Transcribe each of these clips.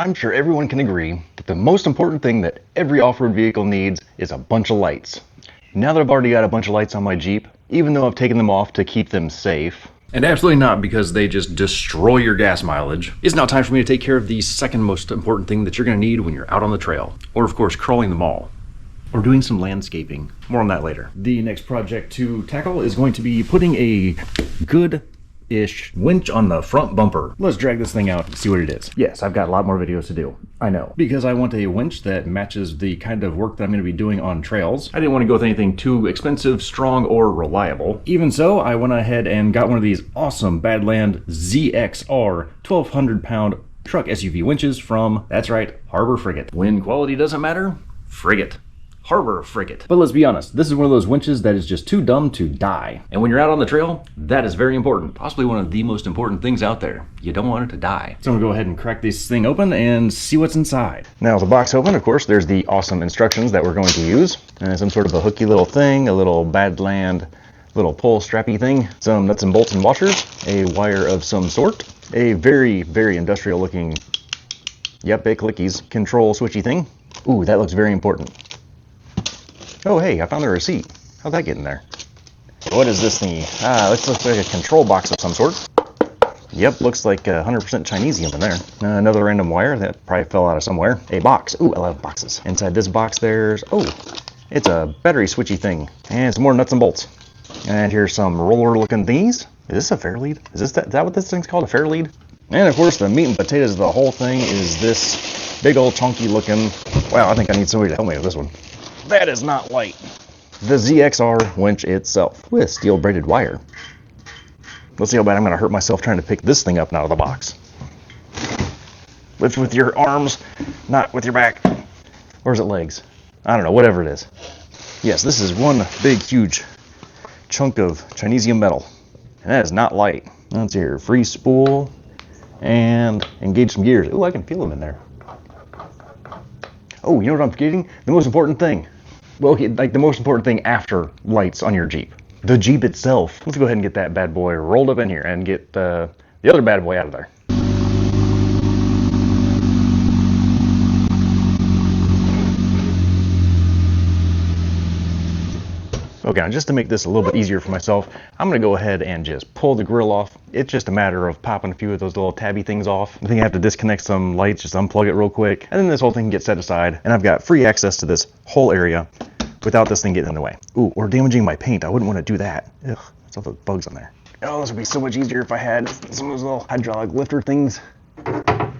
I'm sure everyone can agree that the most important thing that every off-road vehicle needs is a bunch of lights. Now that I've already got a bunch of lights on my Jeep, even though I've taken them off to keep them safe, and absolutely not because they just destroy your gas mileage, it's now time for me to take care of the second most important thing that you're going to need when you're out on the trail. Or of course, crawling the mall. Or doing some landscaping. More on that later. The next project to tackle is going to be putting a good-ish winch on the front bumper. Let's drag this thing out and see what it is. Yes, I've got a lot more videos to do. I know. Because I want a winch that matches the kind of work that I'm going to be doing on trails. I didn't want to go with anything too expensive, strong, or reliable. Even so, I went ahead and got one of these awesome Badland ZXR 1200-pound truck SUV winches from, that's right, Harbor Frigate. When quality doesn't matter, frigate. Harbor Frigate. But let's be honest, this is one of those winches that is just too dumb to die. And when you're out on the trail, that is very important. Possibly one of the most important things out there. You don't want it to die. So I'm gonna go ahead and crack this thing open and see what's inside. Now with the box open, of course, there's the awesome instructions that we're going to use. And some sort of a hooky little thing, a little Badland little pull strappy thing, some nuts and bolts and washers, a wire of some sort, a very, very industrial looking, yep, big clickies, control switchy thing. Ooh, that looks very important. Oh, hey, I found a receipt. How'd that get in there? What is this thingy? This looks like a control box of some sort. Yep, looks like 100% Chinesium in there. Another random wire that probably fell out of somewhere. A box. Ooh, I love boxes. Inside this box there's, oh, it's a battery switchy thing. And some more nuts and bolts. And here's some roller looking thingies. Is this a fair lead? Is that what this thing's called, a fair lead? And of course the meat and potatoes of the whole thing is this big old chunky looking, wow, I think I need somebody to help me with this one. That is not light. The ZXR winch itself with steel braided wire. Let's see how bad I'm going to hurt myself trying to pick this thing up out of the box. Lift with your arms, not with your back. Or is it legs? I don't know, whatever it is. Yes, this is one big, huge chunk of Chinesium metal. And that is not light. Let's see here, free spool and engage some gears. Ooh, I can feel them in there. Oh, you know what I'm forgetting? The most important thing. Well, like the most important thing after lights on your Jeep. The Jeep itself. Let's go ahead and get that bad boy rolled up in here and get the other bad boy out of there. Okay, now just to make this a little bit easier for myself, I'm going to go ahead and just pull the grill off. It's just a matter of popping a few of those little tabby things off. I think I have to disconnect some lights, just unplug it real quick, and then this whole thing can get set aside, and I've got free access to this whole area without this thing getting in the way. Ooh, or damaging my paint. I wouldn't want to do that. Ugh, there's all the bugs on there. Oh, this would be so much easier if I had some of those little hydraulic lifter things.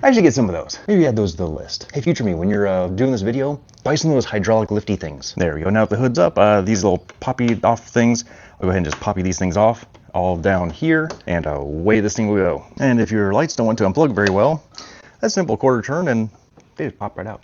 I should get some of those. Maybe add those to the list. Hey, future me, when you're doing this video, buy some of those hydraulic lifty things. There we go. Now that the hood's up, these little poppy off things, I'll go ahead and just poppy these things off, all down here, and away this thing will go. And if your lights don't want to unplug very well, a simple quarter turn and they just pop right out.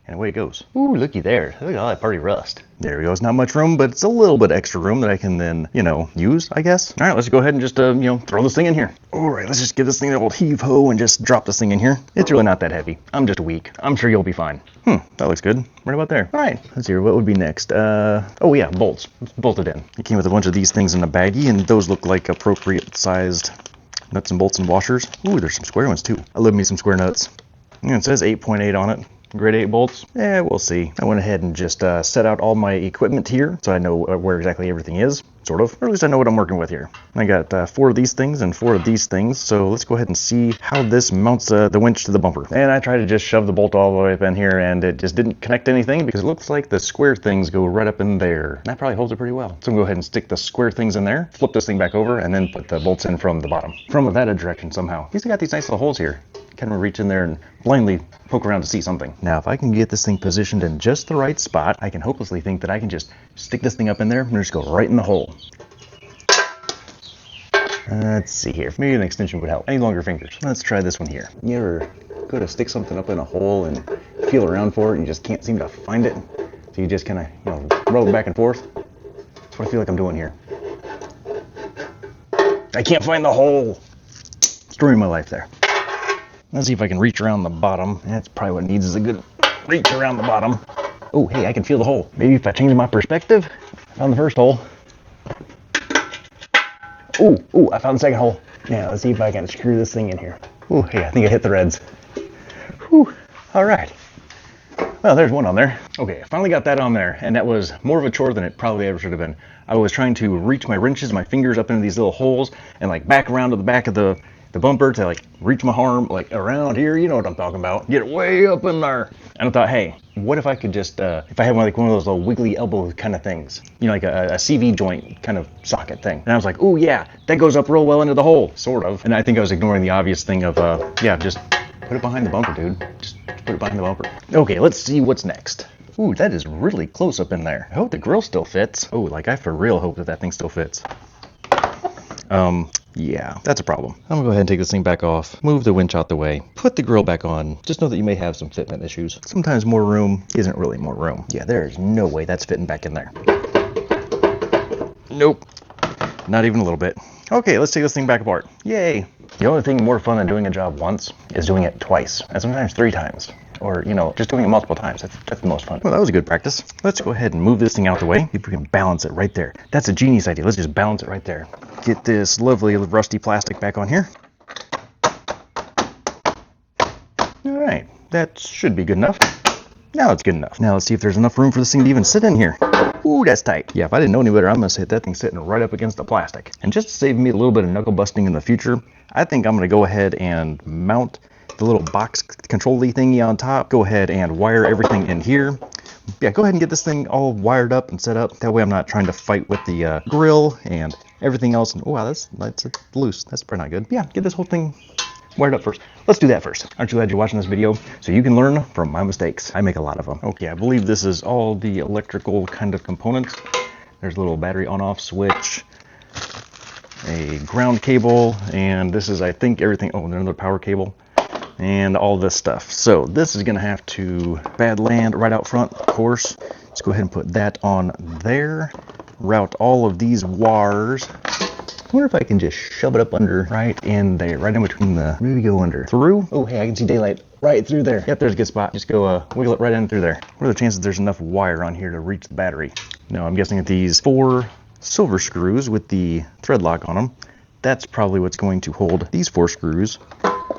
And away it goes. Ooh, looky there. Look at all that party rust. There we go. It's not much room, but it's a little bit extra room that I can then, use, I guess. All right, let's go ahead and just, throw this thing in here. All right, let's just give this thing an old heave-ho and just drop this thing in here. It's really not that heavy. I'm just weak. I'm sure you'll be fine. That looks good. Right about there. All right, let's see here. What would be next? Oh yeah, bolts. Let's bolt it in. It came with a bunch of these things in a baggie, and those look like appropriate sized nuts and bolts and washers. Ooh, there's some square ones too. I love me some square nuts. Yeah, it says 8.8 on it. Grade 8 bolts? Yeah, we'll see. I went ahead and just set out all my equipment here so I know where exactly everything is, sort of. Or at least I know what I'm working with here. I got 4 of these things and 4 of these things, so let's go ahead and see how this mounts the winch to the bumper. And I tried to just shove the bolt all the way up in here and it just didn't connect anything because it looks like the square things go right up in there. And that probably holds it pretty well. So I'm gonna go ahead and stick the square things in there, flip this thing back over, and then put the bolts in from the bottom. From that direction somehow. At least I got these nice little holes here. Kind of reach in there and blindly poke around to see something. Now, if I can get this thing positioned in just the right spot, I can hopelessly think that I can just stick this thing up in there and just go right in the hole. Let's see here. Maybe an extension would help. Any longer fingers. Let's try this one here. You ever go to stick something up in a hole and feel around for it and you just can't seem to find it? So you just kind of, rub it back and forth? That's what I feel like I'm doing here. I can't find the hole. Story of my life there. Let's see if I can reach around the bottom. That's probably what it needs is a good reach around the bottom. Oh, hey, I can feel the hole. Maybe if I change my perspective, I found the first hole. Ooh, I found the second hole. Yeah, let's see if I can screw this thing in here. Ooh, hey, I think I hit the reds. Whew, all right. Well, there's one on there. Okay, I finally got that on there, and that was more of a chore than it probably ever should have been. I was trying to reach my wrenches, my fingers up into these little holes, and like back around to the back of the bumper to like reach my arm like around here. You know what I'm talking about. Get way up in there. And I thought, hey, what if I could just, if I had one of those little wiggly elbow kind of things, you know, like a CV joint kind of socket thing. And I was like, oh yeah, that goes up real well into the hole, sort of. And I think I was ignoring the obvious thing of, yeah, just put it behind the bumper, dude. Just put it behind the bumper. Okay, let's see what's next. Ooh, that is really close up in there. I hope the grill still fits. Oh, like I for real hope that thing still fits. Yeah, that's a problem. I'm gonna go ahead and take this thing back off, move the winch out the way, put the grill back on. Just know that you may have some fitment issues. Sometimes more room isn't really more room. Yeah, there's no way that's fitting back in there. Nope, not even a little bit. Okay, let's take this thing back apart. Yay. The only thing more fun than doing a job once is doing it twice, and sometimes 3 times. Or, you know, just doing it multiple times. That's the most fun. Well, that was a good practice. Let's go ahead and move this thing out the way. See if we can balance it right there. That's a genius idea. Let's just balance it right there. Get this lovely rusty plastic back on here. All right, that should be good enough. Now it's good enough. Now let's see if there's enough room for this thing to even sit in here. Ooh, that's tight. Yeah, if I didn't know any better, I'm gonna say that thing's sitting right up against the plastic. And just to save me a little bit of knuckle busting in the future, I think I'm gonna go ahead and mount the little box control-y thingy on top. Go ahead and wire everything in here. Yeah, go ahead and get this thing all wired up and set up. That way I'm not trying to fight with the grill and everything else. And, oh, wow, that's loose. That's probably not good. Yeah, get this whole thing wired up first. Let's do that first. Aren't you glad you're watching this video? So you can learn from my mistakes. I make a lot of them. Okay, I believe this is all the electrical kind of components. There's a little battery on-off switch, a ground cable, and this is, I think, everything. Oh, another power cable. And all this stuff. So this is gonna have to Badland right out front, of course. Let's go ahead and put that on there. Route all of these wires. I wonder if I can just shove it up under right in there, right in between the, maybe go under. Through? Oh, hey, I can see daylight right through there. Yep, there's a good spot. Just go wiggle it right in through there. What are the chances there's enough wire on here to reach the battery? No, I'm guessing that these 4 silver screws with the thread lock on them, that's probably what's going to hold these 4 screws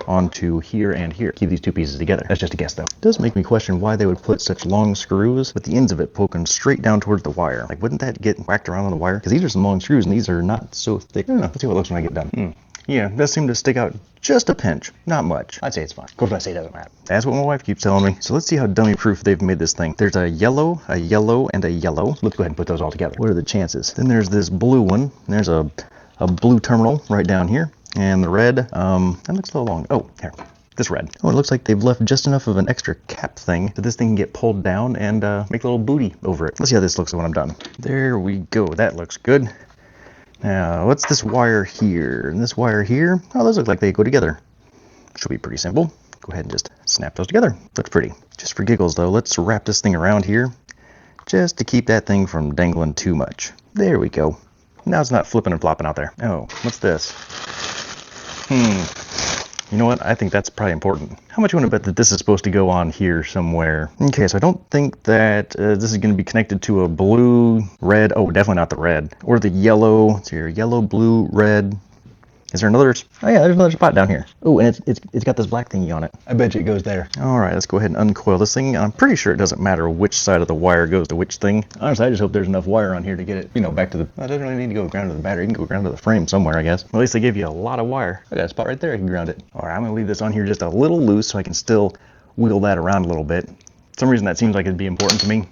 onto here and here. Keep these 2 pieces together. That's just a guess though. It does make me question why they would put such long screws with the ends of it poking straight down towards the wire. Like, wouldn't that get whacked around on the wire? Because these are some long screws and these are not so thick. I don't know. Let's see what it looks when I get done. Yeah, it does seem to stick out just a pinch. Not much. I'd say it's fine. Of course, I say it doesn't matter. That's what my wife keeps telling me. So let's see how dummy proof they've made this thing. There's a yellow, and a yellow. Let's go ahead and put those all together. What are the chances? Then there's this blue one. There's a blue terminal right down here. And the red, that looks a little long. Oh, here. This red. Oh, it looks like they've left just enough of an extra cap thing that this thing can get pulled down and make a little booty over it. Let's see how this looks when I'm done. There we go. That looks good. Now, what's this wire here? And this wire here? Oh, those look like they go together. Should be pretty simple. Go ahead and just snap those together. Looks pretty. Just for giggles, though, let's wrap this thing around here just to keep that thing from dangling too much. There we go. Now it's not flipping and flopping out there. Oh, what's this? You know what? I think that's probably important. How much you want to bet that this is supposed to go on here somewhere? Okay, so I don't think that this is going to be connected to a blue, red. Oh, definitely not the red. Or the yellow. Let's see here. Yellow, blue, red. Is there another? Oh yeah, there's another spot down here. Oh, and it's got this black thingy on it. I bet you it goes there. All right, let's go ahead and uncoil this thing. I'm pretty sure it doesn't matter which side of the wire goes to which thing. Honestly, I just hope there's enough wire on here to get it, you know, back to the. It doesn't really need to go ground to the battery. You can go ground to the frame somewhere, I guess. At least they gave you a lot of wire. I got a spot right there I can ground it. All right, I'm gonna leave this on here just a little loose so I can still wheel that around a little bit. For some reason that seems like it'd be important to me.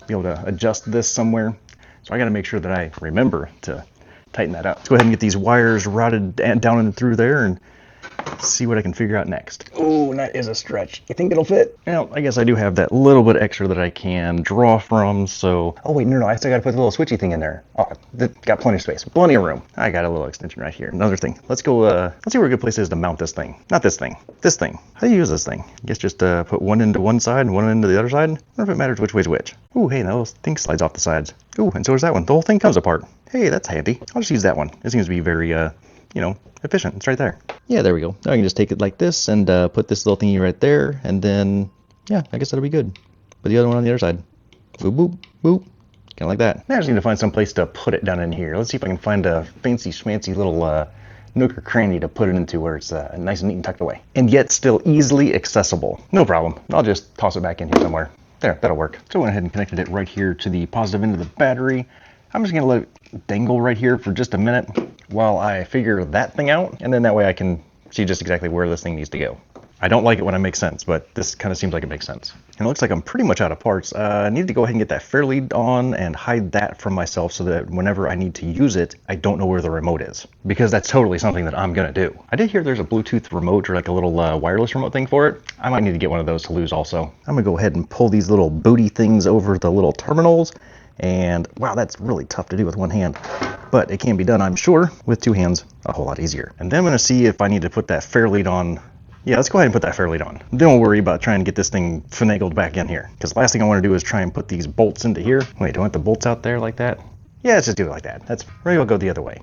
Be able to adjust this somewhere. So I got to make sure that I remember to tighten that up. Let's go ahead and get these wires routed down and through there and see what I can figure out next. Oh, that is a stretch. You think it'll fit? Well, I guess I do have that little bit extra that I can draw from, so... Oh, wait, no, I still gotta put the little switchy thing in there. Oh, got plenty of space, plenty of room. I got a little extension right here. Another thing. Let's go, let's see where a good place is to mount this thing. Not this thing. This thing. How do you use this thing? I guess just put one into one side and one into the other side. I wonder if it matters which way's which. Ooh, hey, that little thing slides off the sides. Ooh, and so does that one. The whole thing comes apart. Hey, that's handy. I'll just use that one. It seems to be very, you know, efficient. It's right there. Yeah, there we go. Now I can just take it like this and put this little thingy right there, and then, yeah, I guess that'll be good. Put the other one on the other side. Boop, boop, boop. Kind of like that. Now I just need to find some place to put it down in here. Let's see if I can find a fancy schmancy little nook or cranny to put it into where it's nice and neat and tucked away. And yet still easily accessible. No problem. I'll just toss it back in here somewhere. There, that'll work. So I went ahead and connected it right here to the positive end of the battery. I'm just gonna let it dangle right here for just a minute while I figure that thing out, and then that way I can see just exactly where this thing needs to go. I don't like it when it makes sense, but this kind of seems like it makes sense. And it looks like I'm pretty much out of parts. I need to go ahead and get that fair lead on and hide that from myself so that whenever I need to use it, I don't know where the remote is. Because that's totally something that I'm gonna do. I did hear there's a Bluetooth remote or like a little wireless remote thing for it. I might need to get one of those to lose also. I'm gonna go ahead and pull these little booty things over the little terminals. And wow, that's really tough to do with one hand. But it can be done, I'm sure, with two hands a whole lot easier. And then I'm gonna see if I need to put that fair lead on. Yeah, let's go ahead and put that fair lead on. Then we'll worry about trying to get this thing finagled back in here. Because the last thing I want to do is try and put these bolts into here. Wait, do I want the bolts out there like that? Yeah, let's just do it like that. Maybe I'll go the other way.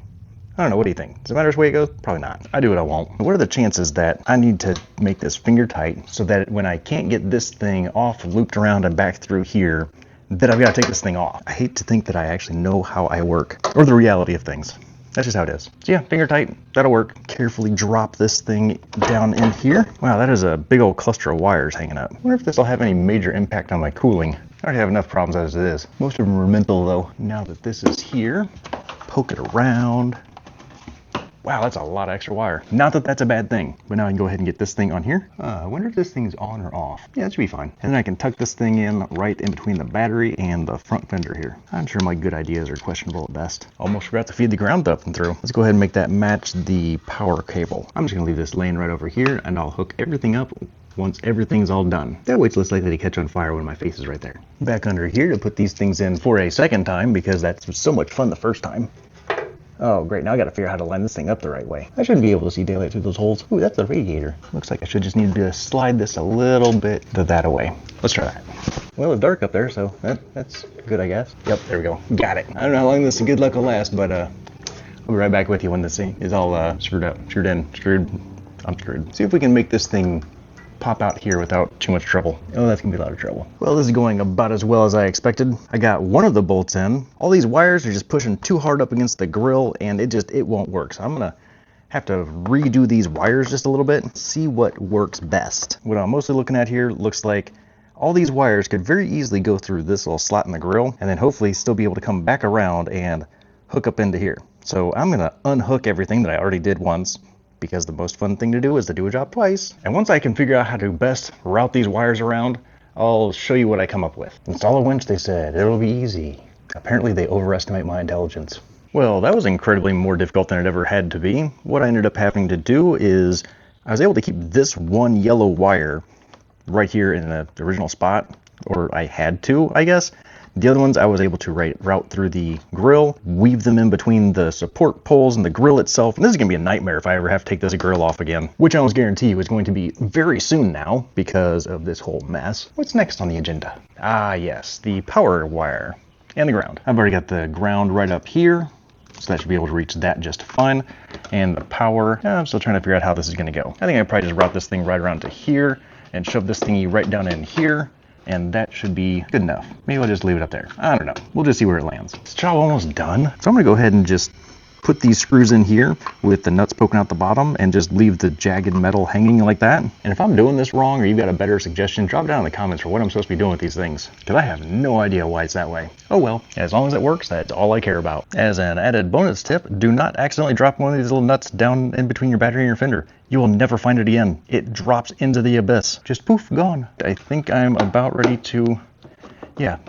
I don't know, what do you think? Does it matter which way it goes? Probably not. I do what I want. What are the chances that I need to make this finger tight so that when I can't get this thing off, looped around and back through here, that I've got to take this thing off? I hate to think that I actually know how I work, or the reality of things. That's just how it is. So yeah, finger tight, that'll work. Carefully drop this thing down in here. Wow, that is a big old cluster of wires hanging up. I wonder if this will have any major impact on my cooling. I already have enough problems as it is. Most of them are mental though. Now that this is here, poke it around. Wow, that's a lot of extra wire. Not that that's a bad thing, but now I can go ahead and get this thing on here. I wonder if this thing's on or off. Yeah, it should be fine. And then I can tuck this thing in right in between the battery and the front fender here. I'm sure my good ideas are questionable at best. Almost forgot to feed the ground up and through. Let's go ahead and make that match the power cable. I'm just gonna leave this laying right over here and I'll hook everything up once everything's all done. That way it's less likely to catch on fire when my face is right there. Back under here to put these things in for a second time because that's so much fun the first time. Oh great, now I gotta figure out how to line this thing up the right way. I shouldn't be able to see daylight through those holes. Ooh, that's a radiator. Looks like I should just need to slide this a little bit that away. Let's try that. Well, it's dark up there, so that's good, I guess. Yep, there we go. Got it. I don't know how long this good luck will last, but I'll be right back with you when this thing is all screwed up, I'm screwed. See if we can make this thing pop out here without too much trouble. Oh, that's gonna be a lot of trouble. Well, this is going about as well as I expected. I got one of the bolts in. All these wires are just pushing too hard up against the grill and it won't work. So I'm gonna have to redo these wires just a little bit, see what works best. What I'm mostly looking at here looks like all these wires could very easily go through this little slot in the grill and then hopefully still be able to come back around and hook up into here. So I'm gonna unhook everything that I already did once, because the most fun thing to do is to do a job twice. And once I can figure out how to best route these wires around, I'll show you what I come up with. Install a winch, they said. It'll be easy. Apparently they overestimate my intelligence. Well, that was incredibly more difficult than it ever had to be. What I ended up having to do is I was able to keep this one yellow wire right here in the original spot, or I had to, I guess. The other ones I was able to route through the grill, weave them in between the support poles and the grill itself. And this is going to be a nightmare if I ever have to take this grill off again, which I almost guarantee you is going to be very soon now because of this whole mess. What's next on the agenda? Ah, yes, the power wire and the ground. I've already got the ground right up here, so that should be able to reach that just fine. And the power, I'm still trying to figure out how this is going to go. I think I probably just route this thing right around to here and shove this thingy right down in here. And that should be good enough. Maybe I'll just leave it up there. I don't know. We'll just see where it lands. This job almost done. So I'm gonna go ahead and just put these screws in here with the nuts poking out the bottom and just leave the jagged metal hanging like that. And if I'm doing this wrong or you've got a better suggestion, drop down in the comments for what I'm supposed to be doing with these things, because I have no idea why it's that way. Oh well, as long as it works, that's all I care about. As an added bonus tip, do not accidentally drop one of these little nuts down in between your battery and your fender. You will never find it again. It drops into the abyss. Just poof, gone. I think I'm about ready to, yeah,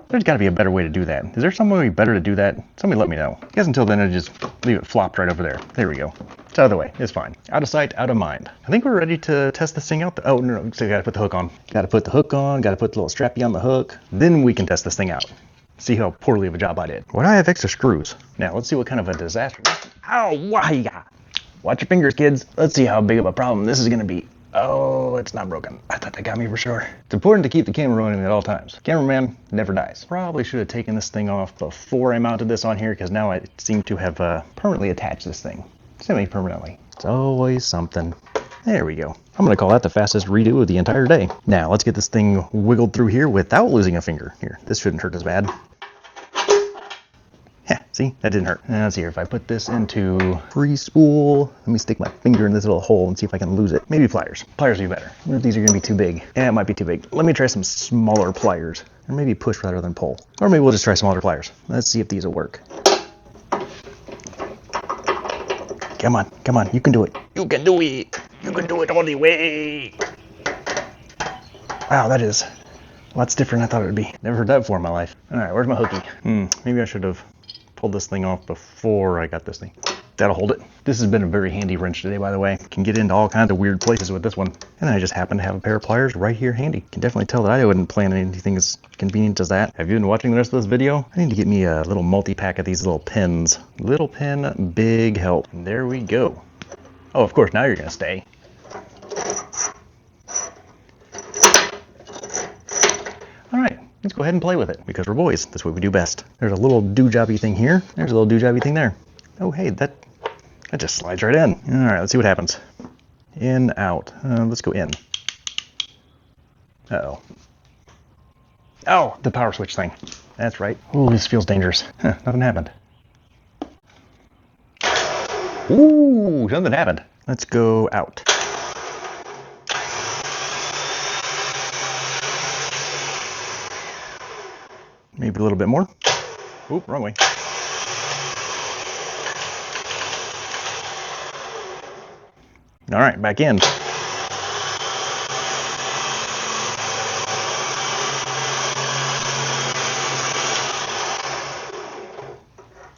there's got to be a better way to do that. Is there some way better to do that? Somebody let me know. I guess until then, I just leave it flopped right over there. There we go. It's out of the way. It's fine. Out of sight, out of mind. I think we're ready to test this thing out. Oh, no. So you got to put the hook on. Got to put the hook on. Got to put the little strappy on the hook. Then we can test this thing out. See how poorly of a job I did. Why do I have extra screws? Now, let's see what kind of a disaster. Ow, why? Watch your fingers, kids. Let's see how big of a problem this is going to be. Oh, it's not broken. I thought that got me for sure. It's important to keep the camera running at all times. Cameraman never dies. Probably should have taken this thing off before I mounted this on here, because now I seem to have permanently attached this thing. Semi-permanently. It's always something. There we go. I'm going to call that the fastest redo of the entire day. Now, let's get this thing wiggled through here without losing a finger. Here, this shouldn't hurt as bad. See, that didn't hurt. Now let's see here, if I put this into free spool, let me stick my finger in this little hole and see if I can lose it. Maybe pliers. Pliers would be better. I wonder if these are gonna be too big. Yeah, it might be too big. Let me try some smaller pliers. Or maybe push rather than pull. Or maybe we'll just try smaller pliers. Let's see if these will work. Come on, come on, you can do it. You can do it. You can do it all the way. Wow, that is lots different than I thought it would be. Never heard that before in my life. All right, where's my hooky? Maybe I should have pulled this thing off before I got this thing. That'll hold it. This has been a very handy wrench today, by the way. Can get into all kinds of weird places with this one. And I just happen to have a pair of pliers right here handy. Can definitely tell that I wouldn't plan anything as convenient as that. Have you been watching the rest of this video? I need to get me a little multi-pack of these little pins. Little pin, big help. And there we go. Oh, of course, now you're gonna stay. All right, let's go ahead and play with it because we're boys. That's what we do best. There's a little do-jobby thing here. There's a little do-jobby thing there. Oh, hey, that just slides right in. All right, let's see what happens. In, out. Let's go in. Uh-oh. Oh, the power switch thing. That's right. Ooh, this feels dangerous. Nothing happened. Ooh, something happened. Let's go out. Maybe a little bit more. Oop, wrong way. All right, back in.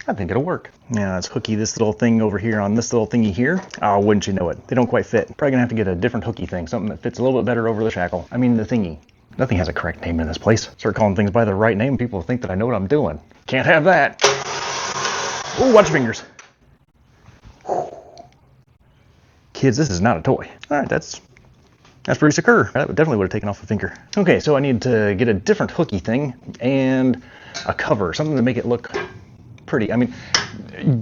I think it'll work. Now let's hooky this little thing over here on this little thingy here. Oh, wouldn't you know it? They don't quite fit. Probably gonna have to get a different hooky thing, something that fits a little bit better over the shackle. I mean the thingy. Nothing has a correct name in this place. Start calling things by the right name, people think that I know what I'm doing. Can't have that. Oh, watch your fingers. Kids, this is not a toy. All right, that's pretty secure. That definitely would have taken off a finger. Okay, so I need to get a different hooky thing and a cover, something to make it look pretty. I mean,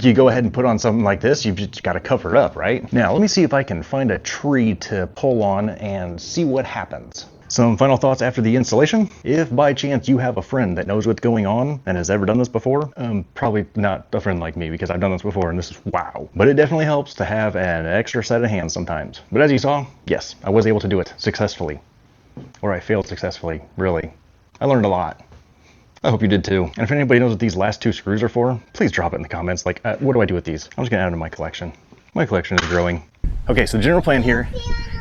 you go ahead and put on something like this, you've just got to cover it up, right? Now, let me see if I can find a tree to pull on and see what happens. Some final thoughts after the installation. If by chance you have a friend that knows what's going on and has ever done this before, probably not a friend like me because I've done this before and this is wow. But it definitely helps to have an extra set of hands sometimes. But as you saw, yes, I was able to do it successfully. Or I failed successfully, really. I learned a lot. I hope you did too. And if anybody knows what these last two screws are for, please drop it in the comments. Like, what do I do with these? I'm just gonna add them to my collection. My collection is growing. Okay, so the general plan here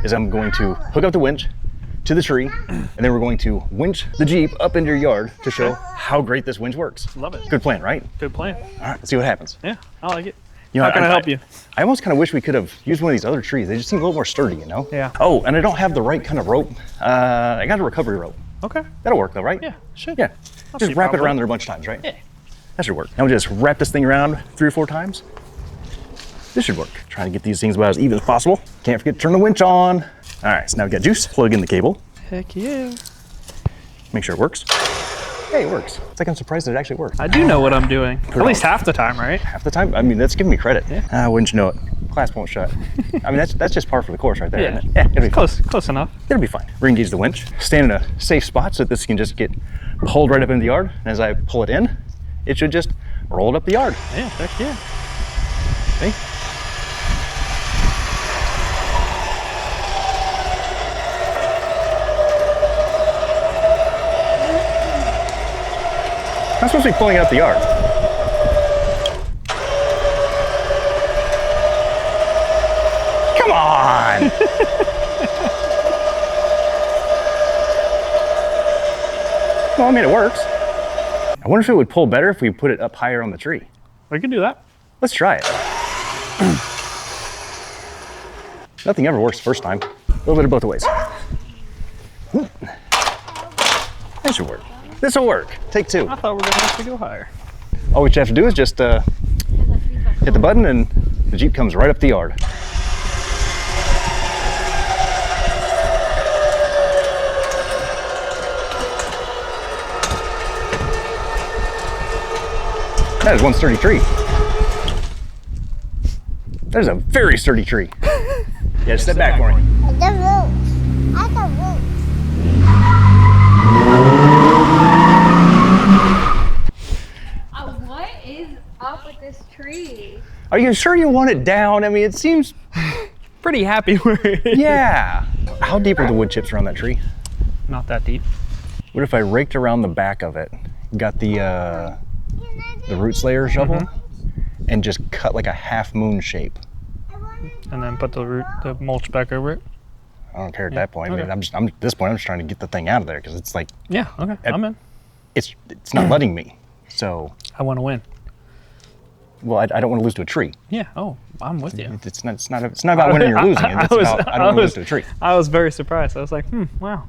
is I'm going to hook up the winch to the tree, and then we're going to winch the Jeep up into your yard to show how great this winch works. Love it. Good plan, right? Good plan. All right, let's see what happens. Yeah, I like it. You know, how can I help you? I almost kind of wish we could have used one of these other trees. They just seem a little more sturdy, you know? Yeah. Oh, and I don't have the right kind of rope. I got a recovery rope. Okay. That'll work though, right? Yeah, should. Yeah. Just wrap it around there a bunch of times, right? Yeah. That should work. Now we'll just wrap this thing around 3 or 4 times. This should work. Trying to get these things about as even as possible. Can't forget to turn the winch on. All right, so now we got juice. Plug in the cable. Heck yeah. Make sure it works. Hey, it works. It's like I'm surprised that it actually works. I do know what I'm doing. At least half the time, right? Half the time? I mean, that's giving me credit. Yeah. Wouldn't you know it? Clasp won't shut. I mean, that's just par for the course right there, Yeah. isn't it? Yeah, it'll be Close enough. It'll be fine. Re-engage the winch. Stand in a safe spot so that this can just get pulled right up into the yard. And as I pull it in, it should just roll it up the yard. Yeah, heck yeah. See? I'm supposed to be pulling it up the yard. Come on! Well, I mean, it works. I wonder if it would pull better if we put it up higher on the tree. We can do that. Let's try it. Nothing ever works the first time. A little bit of both ways. That should work. This will work. Take 2. I thought we were gonna have to go higher. All we have to do is just hit the button and the Jeep comes right up the yard. That is one sturdy tree. That is a very sturdy tree. Yeah, just step back for me. The roots. I got roots. What is you sure you want it down? I mean, it seems Pretty happy where it is. yeah. How deep are the wood chips around that tree? Not that deep. What if I raked around the back of it, got the root slayer shovel, and just cut like a half moon shape? And then put the mulch back over it. I don't care at that point. Okay. I mean, I'm at this point. I'm just trying to get the thing out of there because it's like Yeah, okay, I'm in. it's not letting me. So I want to win. well, I don't want to lose to a tree. Yeah, oh, I'm with you. It's not about winning or losing. It's about I don't want to lose to a tree. I was very surprised. I was like, wow.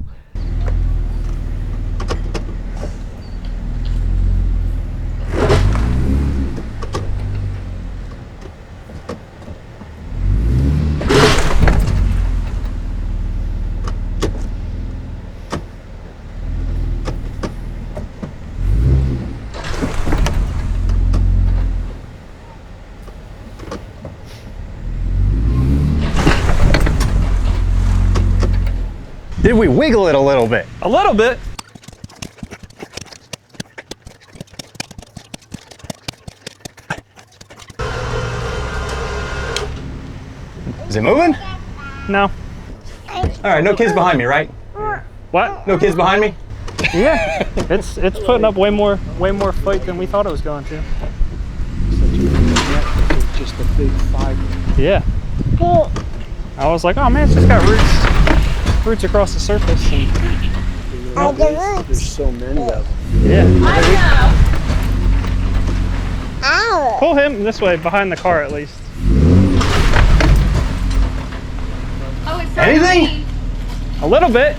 Did we wiggle it a little bit? A little bit. Is it moving? No. All right, no kids behind me, right? What? No kids behind me? Yeah. It's putting up way more fight than we thought it was going to. Just a big fiber. Yeah. I was like, oh man, it's just got roots across the surface. And There's so many of them. yeah. Ow. Pull him this way behind the car at least. Oh, it's Anything? A little bit.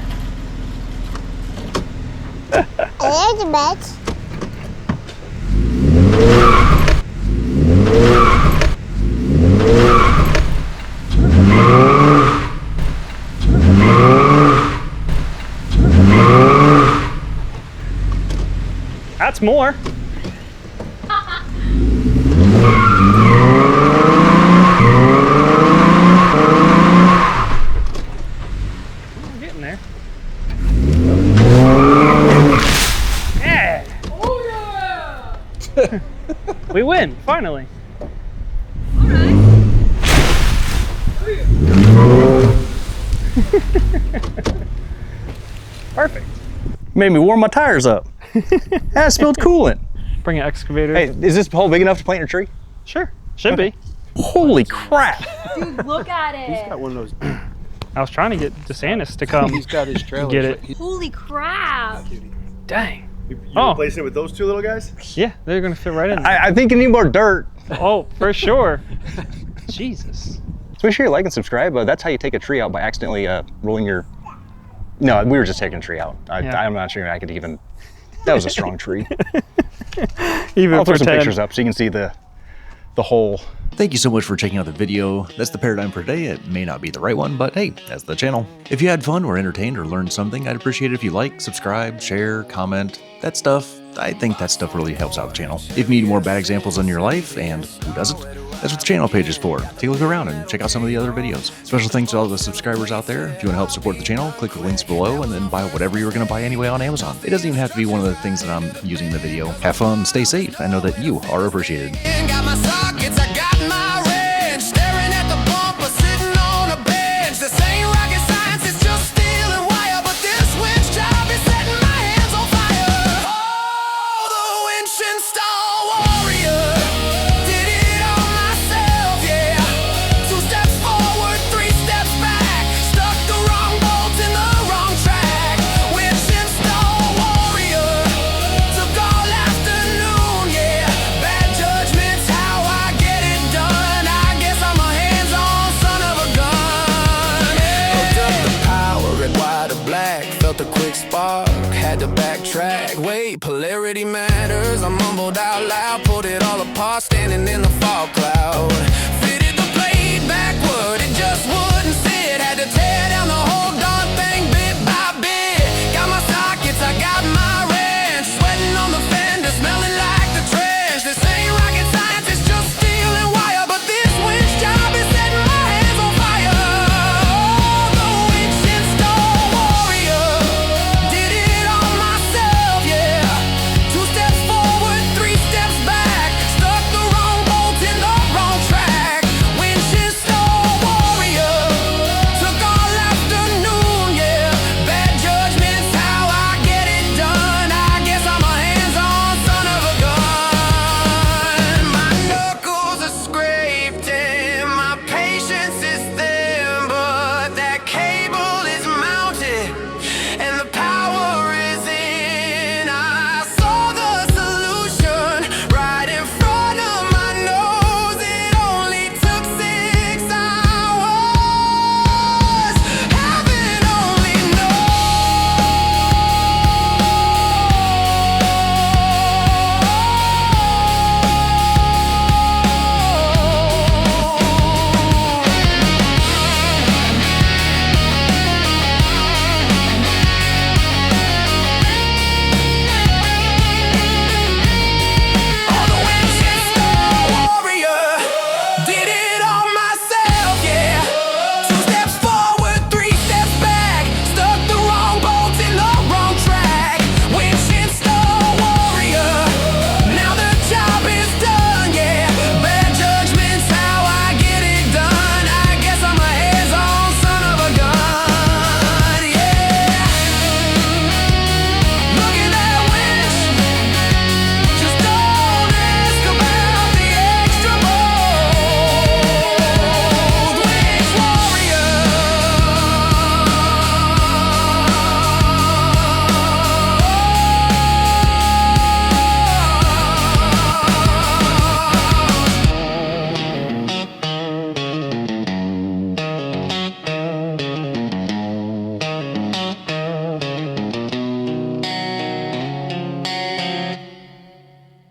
There's a bit. That's more. We're getting there. Yeah. Oh yeah! We win, finally. Perfect. Made me warm my tires up. I spilled coolant. Bring an excavator. Hey, is this hole big enough to plant your tree? Sure, should be. Holy crap! Dude, look at it. He's got one of those. I was trying to get DeSantis to come. He's got his trailer. Get it. Holy crap. Dang. You Oh. replacing it with those two little guys? Yeah, they're gonna fit right in there. I think you need more dirt. Oh, for sure. Jesus. So make sure you like and subscribe. That's how you take a tree out by accidentally rolling your. No, we were just taking a tree out. Yeah. I'm not sure I could even. That was a strong tree. Even I'll throw some pretend. pictures up so you can see the hole. Thank you so much for checking out the video. That's the paradigm for today. It may not be the right one, but hey, that's the channel. If you had fun, were entertained, or learned something, I'd appreciate it if you like, subscribe, share, comment, that stuff. I think that stuff really helps out the channel. If you need more bad examples in your life, and who doesn't, that's what the channel page is for. Take a look around and check out some of the other videos. Special thanks to all the subscribers out there. If you want to help support the channel, click the links below and then buy whatever you were going to buy anyway on Amazon. It doesn't even have to be one of the things that I'm using in the video. Have fun, stay safe, and know that you are appreciated. Got my sockets, I got my wrench. Staring at the bumper, sitting on a bench. This ain't rocket science, it's just steel and wire. But this winch job is setting my hands on fire. Oh, the winch install warrior. Did it all myself, yeah. 2 steps forward, 3 steps back. Stuck the wrong bolt in the wrong track. Winch install warrior. Took all afternoon, yeah. Bad judgment's how I get it done. I guess I'm a hands-on son of a gun. Hooked up the power, red, white, or black. Felt a quick spark, had to backtrack. Wait, polarity matters. I mumbled out loud, pulled it all apart, standing in the fog cloud. Fitted the blade backward, it just would